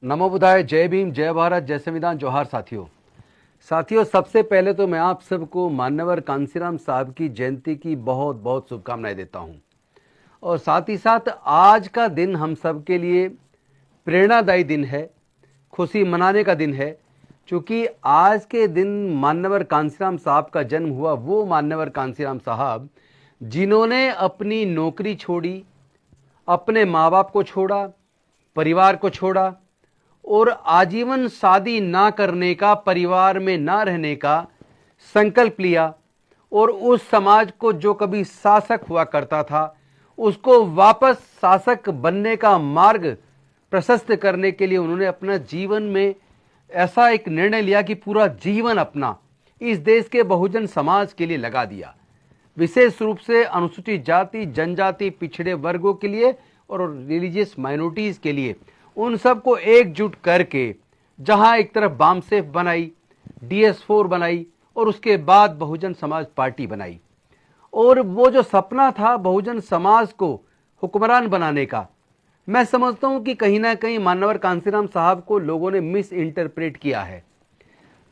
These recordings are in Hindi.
नमो बुधाय, जय भीम, जय भारत, जय संविधान, जोहार साथियों। सबसे पहले तो मैं आप सबको मान्यवर कांसीराम साहब की जयंती की बहुत बहुत शुभकामनाएं देता हूं। और साथ ही साथ आज का दिन हम सब के लिए प्रेरणादायी दिन है, खुशी मनाने का दिन है, क्योंकि आज के दिन मान्यवर कांसीराम साहब का जन्म हुआ। वो मान्यवर कांसीराम साहब जिन्होंने अपनी नौकरी छोड़ी, अपने माँ बाप को छोड़ा, परिवार को छोड़ा और आजीवन शादी ना करने का, परिवार में ना रहने का संकल्प लिया और उस समाज को जो कभी शासक हुआ करता था उसको वापस शासक बनने का मार्ग प्रशस्त करने के लिए उन्होंने अपना जीवन में ऐसा एक निर्णय लिया कि पूरा जीवन अपना इस देश के बहुजन समाज के लिए लगा दिया, विशेष रूप से अनुसूचित जाति, जनजाति, पिछड़े वर्गों के लिए और रिलीजियस माइनॉरिटीज के लिए। उन सबको एकजुट करके जहां एक तरफ बामसेफ बनाई, DS4 बनाई और उसके बाद बहुजन समाज पार्टी बनाई। और वो जो सपना था बहुजन समाज को हुक्मरान बनाने का, मैं समझता हूं कि कहीं ना कहीं मान्यवर कांसीराम साहब को लोगों ने मिस इंटरप्रेट किया है।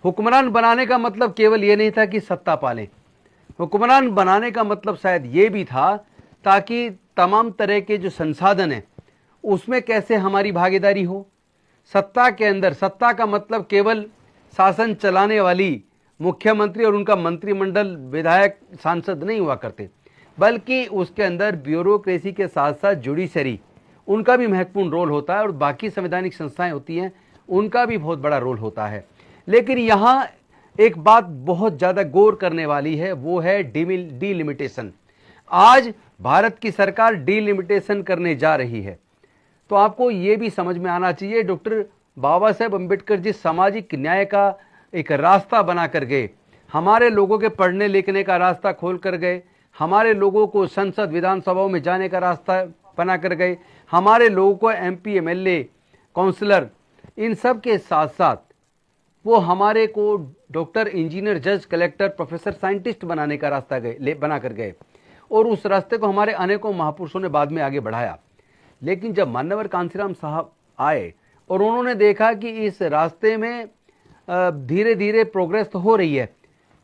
हुक्मरान बनाने का मतलब केवल ये नहीं था कि सत्ता पालें। हुक्मरान बनाने का मतलब शायद ये भी था ताकि तमाम तरह के जो संसाधन हैं उसमें कैसे हमारी भागीदारी हो। सत्ता के अंदर, सत्ता का मतलब केवल शासन चलाने वाली मुख्यमंत्री और उनका मंत्रिमंडल, विधायक, सांसद नहीं हुआ करते, बल्कि उसके अंदर ब्यूरोक्रेसी के साथ साथ जुडिशरी, उनका भी महत्वपूर्ण रोल होता है और बाकी संवैधानिक संस्थाएं होती हैं, उनका भी बहुत बड़ा रोल होता है। लेकिन यहाँ एक बात बहुत ज़्यादा गौर करने वाली है, वो है डीलिमिटेशन। आज भारत की सरकार डीलिमिटेशन करने जा रही है। तो आपको ये भी समझ में आना चाहिए, डॉक्टर बाबा साहेब अम्बेडकर जिस सामाजिक न्याय का एक रास्ता बना कर गए, हमारे लोगों के पढ़ने लिखने का रास्ता खोल कर गए, हमारे लोगों को संसद विधानसभाओं में जाने का रास्ता बना कर गए, हमारे लोगों को MP, MLA, काउंसलर, इन सब के साथ साथ वो हमारे को डॉक्टर, इंजीनियर, जज, कलेक्टर, प्रोफेसर, साइंटिस्ट बनाने का रास्ता बना कर गए। और उस रास्ते को हमारे अनेकों महापुरुषों ने बाद में आगे बढ़ाया। लेकिन जब मान्यवर कांसीराम साहब आए और उन्होंने देखा कि इस रास्ते में धीरे धीरे प्रोग्रेस तो हो रही है,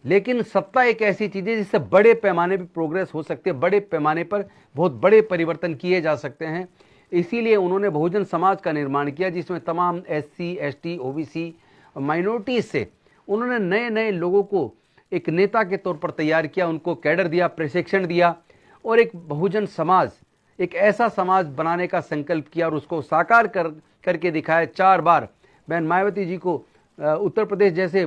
लेकिन सत्ता एक ऐसी चीज़ है जिससे बड़े पैमाने पर प्रोग्रेस हो सकती है, बड़े पैमाने पर बहुत बड़े परिवर्तन किए जा सकते हैं। इसीलिए उन्होंने बहुजन समाज का निर्माण किया, जिसमें तमाम SC, ST, OBC, माइनॉरिटीज से उन्होंने नए नए लोगों को एक नेता के तौर पर तैयार किया, उनको कैडर दिया, प्रशिक्षण दिया और एक बहुजन समाज, एक ऐसा समाज बनाने का संकल्प किया और उसको साकार करके दिखाया। 4 बार बहन मायावती जी को उत्तर प्रदेश जैसे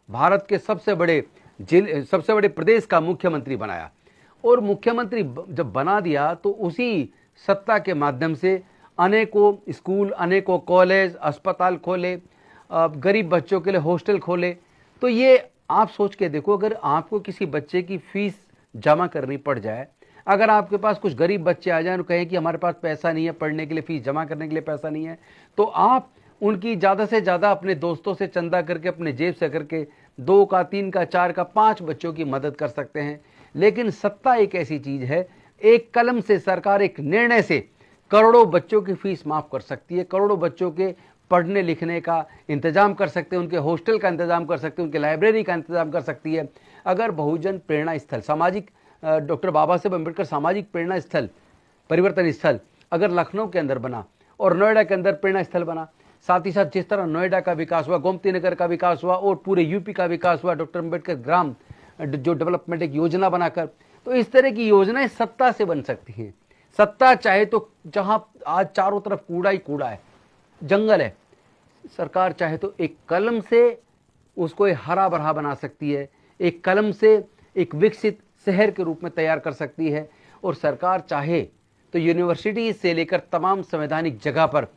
भारत के सबसे बड़े प्रदेश का मुख्यमंत्री बनाया। और मुख्यमंत्री जब बना दिया तो उसी सत्ता के माध्यम से अनेकों स्कूल, अनेकों कॉलेज, अस्पताल खोले, गरीब बच्चों के लिए हॉस्टल खोले। तो ये आप सोच के देखो, अगर आपको किसी बच्चे की फीस जमा करनी पड़ जाए, अगर आपके पास कुछ गरीब बच्चे आ जाएं और कहें कि हमारे पास पैसा नहीं है पढ़ने के लिए, फीस जमा करने के लिए पैसा नहीं है, तो आप उनकी ज़्यादा से ज़्यादा अपने दोस्तों से चंदा करके, अपने जेब से करके 2 का, 3 का, 4 का, 5 बच्चों की मदद कर सकते हैं। लेकिन सत्ता एक ऐसी चीज़ है, एक कलम से सरकार एक निर्णय से करोड़ों बच्चों की फीस माफ़ कर सकती है, करोड़ों बच्चों के पढ़ने लिखने का इंतजाम कर सकते हैं, उनके हॉस्टल का इंतजाम कर सकते हैं, उनके लाइब्रेरी का इंतजाम कर सकती है। अगर बहुजन प्रेरणा स्थल, सामाजिक, डॉक्टर बाबा साहेब अम्बेडकर सामाजिक प्रेरणा स्थल, परिवर्तन स्थल अगर लखनऊ के अंदर बना और नोएडा के अंदर प्रेरणा स्थल बना, साथ ही साथ जिस तरह नोएडा का विकास हुआ, गोमती नगर का विकास हुआ और पूरे UP का विकास हुआ, डॉक्टर अम्बेडकर ग्राम जो डेवलपमेंट एक योजना बनाकर, तो इस तरह की योजनाएं सत्ता से बन सकती हैं। सत्ता चाहे तो, जहां आज चारों तरफ कूड़ा ही कूड़ा है, जंगल है, सरकार चाहे तो एक कलम से उसको हरा भरा बना सकती है, एक कलम से एक विकसित शहर के रूप में तैयार कर सकती है। और सरकार चाहे तो यूनिवर्सिटी से लेकर तमाम संवैधानिक जगह पर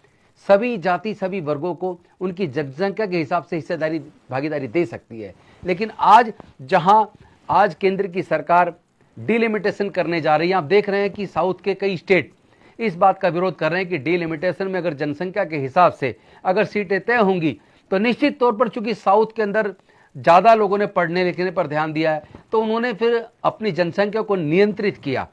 सभी जाति, सभी वर्गों को उनकी जनसंख्या के हिसाब से हिस्सेदारी, भागीदारी दे सकती है। लेकिन आज जहां आज केंद्र की सरकार डिलिमिटेशन करने जा रही है, आप देख रहे हैं कि साउथ के कई स्टेट इस बात का विरोध कर रहे हैं कि डिलिमिटेशन में अगर जनसंख्या के हिसाब से अगर सीटें तय होंगी तो निश्चित तौर पर, चूंकि साउथ के अंदर ज़्यादा लोगों ने पढ़ने लिखने पर ध्यान दिया है, तो उन्होंने फिर अपनी जनसंख्या को नियंत्रित किया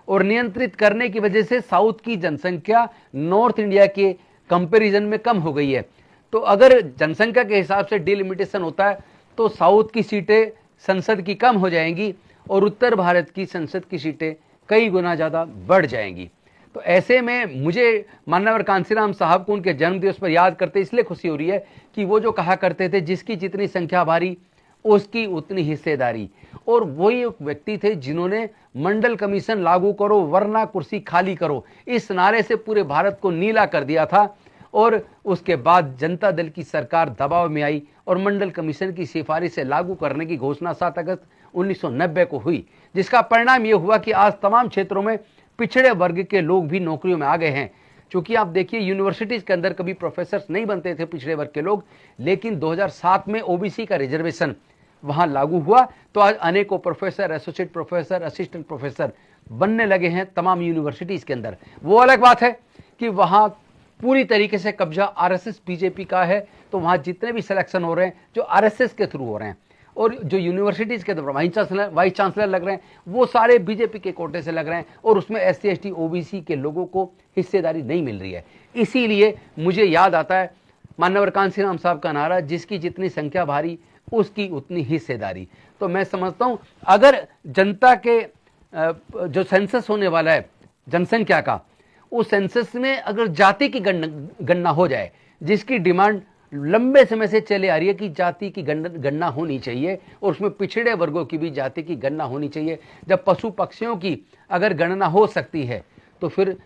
और नियंत्रित करने की वजह से साउथ की जनसंख्या नॉर्थ इंडिया के कंपैरिजन में कम हो गई है। तो अगर जनसंख्या के हिसाब से डिलिमिटेशन होता है तो साउथ की सीटें संसद की कम हो जाएंगी और उत्तर भारत की संसद की सीटें कई गुना ज़्यादा बढ़ जाएंगी। तो ऐसे में मुझे माननीय कांसीराम साहब को उनके जन्मदिवस पर याद करते इसलिए खुशी हो रही है कि वो जो कहा करते थे, जिसकी जितनी संख्या भारी उसकी उतनी हिस्सेदारी। और वही एक व्यक्ति थे जिन्होंने मंडल कमीशन लागू करो वरना कुर्सी खाली करो, इस नारे से पूरे भारत को नीला कर दिया था। और उसके बाद जनता दल की सरकार दबाव में आई और मंडल कमीशन की सिफारिश से लागू करने की घोषणा 7 अगस्त 1990 को हुई, जिसका परिणाम ये हुआ कि आज तमाम क्षेत्रों में पिछड़े वर्ग के लोग भी नौकरियों में आ गए हैं। क्योंकि आप देखिए, यूनिवर्सिटीज के अंदर कभी प्रोफेसर नहीं बनते थे पिछड़े वर्ग के लोग, लेकिन 2007 में ओबीसी का रिजर्वेशन वहां लागू हुआ तो आज अनेकों professor, associate professor, assistant professor बनने लगे हैं तमाम यूनिवर्सिटीज के अंदर। वो अलग बात है कि वहां पूरी तरीके से कब्जा आरएसएस बीजेपी का है, तो वहां जितने भी सिलेक्शन हो रहे हैं जो आरएसएस के थ्रू हो रहे हैं, और जो यूनिवर्सिटीज के वाइस चांसलर लग रहे हैं वो सारे बीजेपी के कोटे से लग रहे हैं, और उसमें एससी एसटी ओबीसी के लोगों को हिस्सेदारी नहीं मिल रही है। इसीलिए मुझे याद आता है माननीय कांसीराम साहब का नारा, जिसकी जितनी संख्या भारी उसकी उतनी हिस्सेदारी। तो मैं समझता हूं अगर जनता के जो सेंसस होने वाला है जनसंख्या का, उस सेंसस में अगर जाति की गणना हो जाए, जिसकी डिमांड लंबे समय से चले आ रही है कि जाति की गणना होनी चाहिए और उसमें पिछड़े वर्गों की भी जाति की गणना होनी चाहिए। जब पशु पक्षियों की अगर गणना हो सकती है तो फिर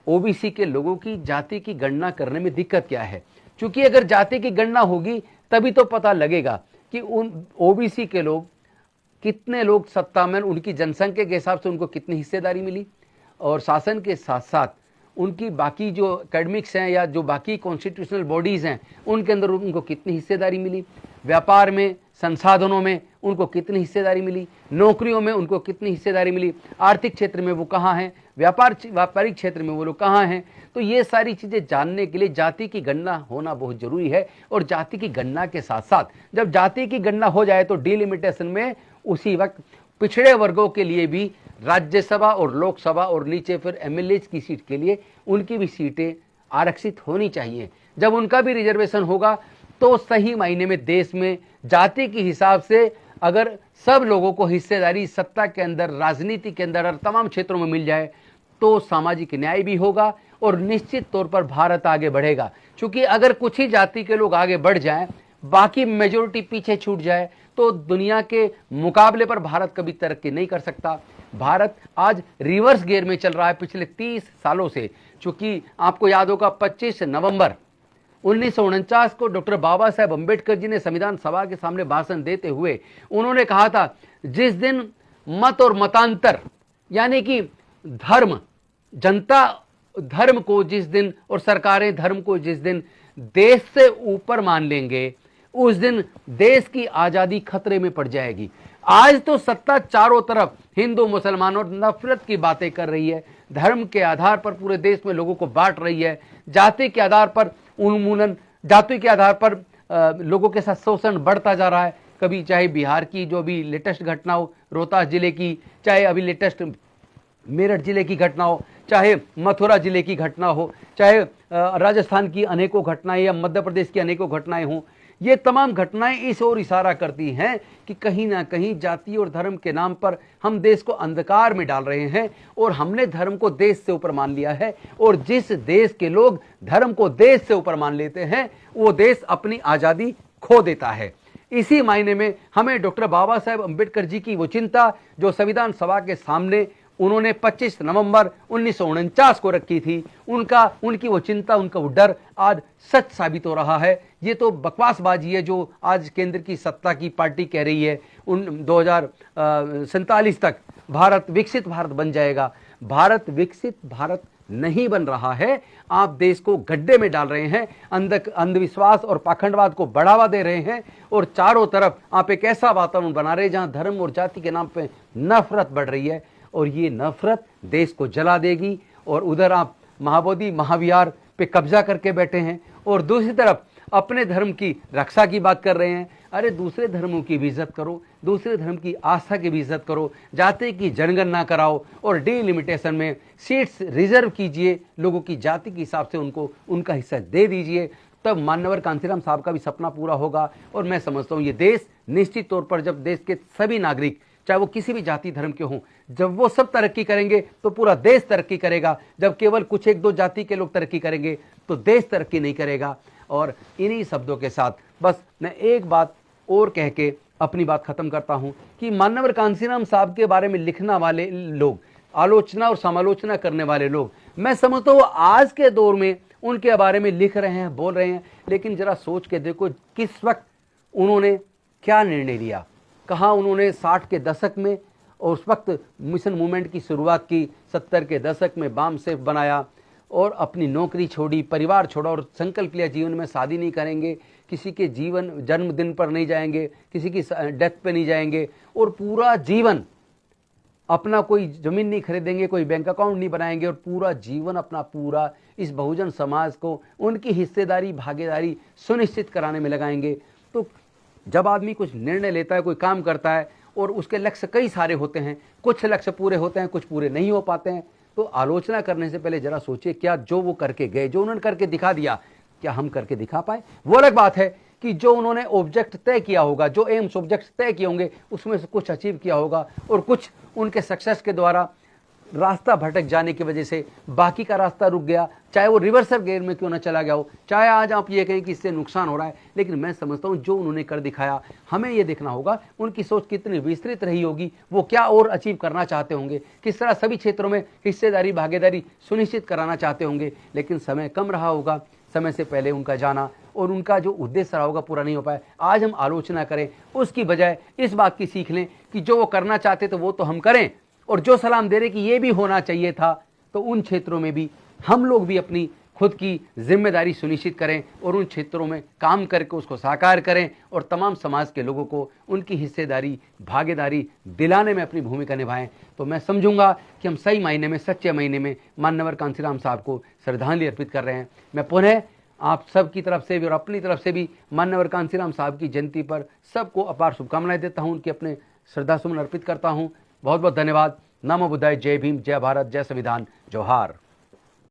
ओबीसी के लोगों की जाति की गणना करने में दिक्कत क्या है? क्योंकि अगर जाति की गणना होगी तभी तो पता लगेगा कि उन ओबीसी के लोग कितने लोग सत्ता में, उनकी जनसंख्या के हिसाब से उनको कितनी हिस्सेदारी मिली, और शासन के साथ साथ उनकी बाकी जो एकेडमिक्स हैं या जो बाकी कॉन्स्टिट्यूशनल बॉडीज़ हैं उनके अंदर उनको कितनी हिस्सेदारी मिली, व्यापार में, संसाधनों में उनको कितनी हिस्सेदारी मिली, नौकरियों में उनको कितनी हिस्सेदारी मिली, आर्थिक क्षेत्र में वो कहाँ हैं, व्यापारिक क्षेत्र में वो लोग कहाँ हैं। तो ये सारी चीज़ें जानने के लिए जाति की गणना होना बहुत ज़रूरी है। और जाति की गणना के साथ साथ जब जाति की गणना हो जाए तो डिलिमिटेशन में उसी वक्त पिछड़े वर्गों के लिए भी राज्यसभा और लोकसभा और नीचे फिर एमएलए की सीट के लिए उनकी भी सीटें आरक्षित होनी चाहिए। जब उनका भी रिजर्वेशन होगा तो सही मायने में देश में जाति के हिसाब से अगर सब लोगों को हिस्सेदारी सत्ता के अंदर, राजनीति के अंदर और तमाम क्षेत्रों में मिल जाए तो सामाजिक न्याय भी होगा और निश्चित तौर पर भारत आगे बढ़ेगा। क्योंकि अगर कुछ ही जाति के लोग आगे बढ़ जाएं, बाकी मेजोरिटी पीछे छूट जाए, तो दुनिया के मुकाबले पर भारत कभी तरक्की नहीं कर सकता। भारत आज रिवर्स गियर में चल रहा है पिछले 30 सालों से। चूंकि आपको याद होगा 25 नवंबर 1949 को डॉक्टर बाबा साहेब अम्बेडकर जी ने संविधान सभा के सामने भाषण देते हुए उन्होंने कहा था, जिस दिन मत और मतांतर यानी कि धर्म, जनता धर्म को जिस दिन और सरकारें धर्म को जिस दिन देश से ऊपर मान लेंगे, उस दिन देश की आजादी खतरे में पड़ जाएगी। आज तो सत्ता चारों तरफ हिंदू मुसलमानों नफरत की बातें कर रही है, धर्म के आधार पर पूरे देश में लोगों को बांट रही है, जाति के आधार पर उन्मूलन, जाति के आधार पर लोगों के साथ शोषण बढ़ता जा रहा है। कभी चाहे बिहार की जो अभी लेटेस्ट घटना हो रोहतास जिले की, चाहे अभी लेटेस्ट मेरठ जिले की घटना हो, चाहे मथुरा जिले की घटना हो, चाहे राजस्थान की अनेकों घटनाएं या मध्य प्रदेश की अनेकों घटनाएं हों, ये तमाम घटनाएं इस ओर इशारा करती हैं कि कहीं ना कहीं जाति और धर्म के नाम पर हम देश को अंधकार में डाल रहे हैं और हमने धर्म को देश से ऊपर मान लिया है। और जिस देश के लोग धर्म को देश से ऊपर मान लेते हैं वो देश अपनी आज़ादी खो देता है। इसी मायने में हमें डॉक्टर बाबा साहेब अम्बेडकर जी की वो चिंता जो संविधान सभा के सामने उन्होंने 25 नवंबर 1949 को रखी थी, उनकी वो चिंता, उनका वो डर आज सच साबित हो रहा है। ये तो बकवासबाजी है जो आज केंद्र की सत्ता की पार्टी कह रही है 2047 तक भारत विकसित भारत बन जाएगा। भारत विकसित भारत नहीं बन रहा है। आप देश को गड्ढे में डाल रहे हैं, अंधविश्वास और पाखंडवाद को बढ़ावा दे रहे हैं और चारों तरफ आप एक ऐसा वातावरण बना रहे हैं जहां धर्म और जाति के नाम पे नफरत बढ़ रही है और ये नफरत देश को जला देगी। और उधर आप महाबोधि महाविहार पे कब्जा करके बैठे हैं और दूसरी तरफ अपने धर्म की रक्षा की बात कर रहे हैं। अरे दूसरे धर्मों की भी इज्जत करो, दूसरे धर्म की आस्था की भी इज्जत करो, जाति की जनगणना कराओ और डिलिमिटेशन में सीट्स रिजर्व कीजिए, लोगों की जाति के हिसाब से उनको उनका हिस्सा दे दीजिए। तब मान्यवर कांसीराम साहब का भी सपना पूरा होगा। और मैं समझता हूँ ये देश निश्चित तौर पर, जब देश के सभी नागरिक चाहे वो किसी भी जाति धर्म के हों, जब वो सब तरक्की करेंगे तो पूरा देश तरक्की करेगा। जब केवल कुछ एक दो जाति के लोग तरक्की करेंगे तो देश तरक्की नहीं करेगा। और इन्हीं शब्दों के साथ बस मैं एक बात और कह के अपनी बात खत्म करता हूं कि मान्यवर कांसीराम साहब के बारे में लिखने वाले लोग, आलोचना और समालोचना करने वाले लोग, मैं समझता हूँ आज के दौर में उनके बारे में लिख रहे हैं, बोल रहे हैं, लेकिन जरा सोच के देखो किस वक्त उन्होंने क्या निर्णय लिया। कहाँ उन्होंने 60 के दशक में और उस वक्त मिशन मूवमेंट की शुरुआत की, 70 के दशक में बम सेफ बनाया और अपनी नौकरी छोड़ी, परिवार छोड़ा और संकल्प लिया जीवन में शादी नहीं करेंगे, किसी के जीवन जन्मदिन पर नहीं जाएंगे, किसी की डेथ पे नहीं जाएंगे और पूरा जीवन अपना कोई जमीन नहीं खरीदेंगे, कोई बैंक अकाउंट नहीं बनाएंगे और पूरा जीवन अपना पूरा इस बहुजन समाज को उनकी हिस्सेदारी भागीदारी सुनिश्चित कराने में लगाएंगे। तो जब आदमी कुछ निर्णय लेता है, कोई काम करता है और उसके लक्ष्य कई सारे होते हैं, कुछ लक्ष्य पूरे होते हैं, कुछ पूरे नहीं हो पाते हैं, तो आलोचना करने से पहले जरा सोचिए क्या जो वो करके गए, जो उन्होंने करके दिखा दिया, क्या हम करके दिखा पाए। वो अलग बात है कि जो उन्होंने ऑब्जेक्ट तय किया होगा, जो एम्स ऑब्जेक्ट तय किए होंगे, उसमें से कुछ अचीव किया होगा और कुछ उनके सक्सेस के द्वारा रास्ता भटक जाने की वजह से बाकी का रास्ता रुक गया, चाहे वो रिवर्सल गियर में क्यों ना चला गया हो, चाहे आज आप ये कहें कि इससे नुकसान हो रहा है। लेकिन मैं समझता हूँ जो उन्होंने कर दिखाया, हमें ये देखना होगा उनकी सोच कितनी विस्तृत रही होगी, वो क्या और अचीव करना चाहते होंगे, किस तरह सभी क्षेत्रों में हिस्सेदारी भागीदारी सुनिश्चित कराना चाहते होंगे। लेकिन समय कम रहा होगा, समय से पहले उनका जाना और उनका जो उद्देश्य रहा होगा पूरा नहीं हो पाया। आज हम आलोचना करें उसकी बजाय इस बात की सीख लें कि जो वो करना चाहते थे वो तो हम करें, और जो सलाम दे रहे कि ये भी होना चाहिए था, तो उन क्षेत्रों में भी हम लोग भी अपनी खुद की जिम्मेदारी सुनिश्चित करें और उन क्षेत्रों में काम करके उसको साकार करें और तमाम समाज के लोगों को उनकी हिस्सेदारी भागीदारी दिलाने में अपनी भूमिका निभाएं। तो मैं समझूंगा कि हम सही मायने में, सच्चे मायने में मान्यवर कांसीराम साहब को श्रद्धांजलि अर्पित कर रहे हैं। मैं पुनः आप सब की तरफ से भी और अपनी तरफ से भी मान्यवर कांसीराम साहब की जयंती पर सबको अपार शुभकामनाएं देता हूं, उनके अपने श्रद्धासुमन अर्पित करता हूं। बहुत बहुत धन्यवाद। नमो बुद्धाय। जय भीम, जय भारत, जय संविधान, जोहार।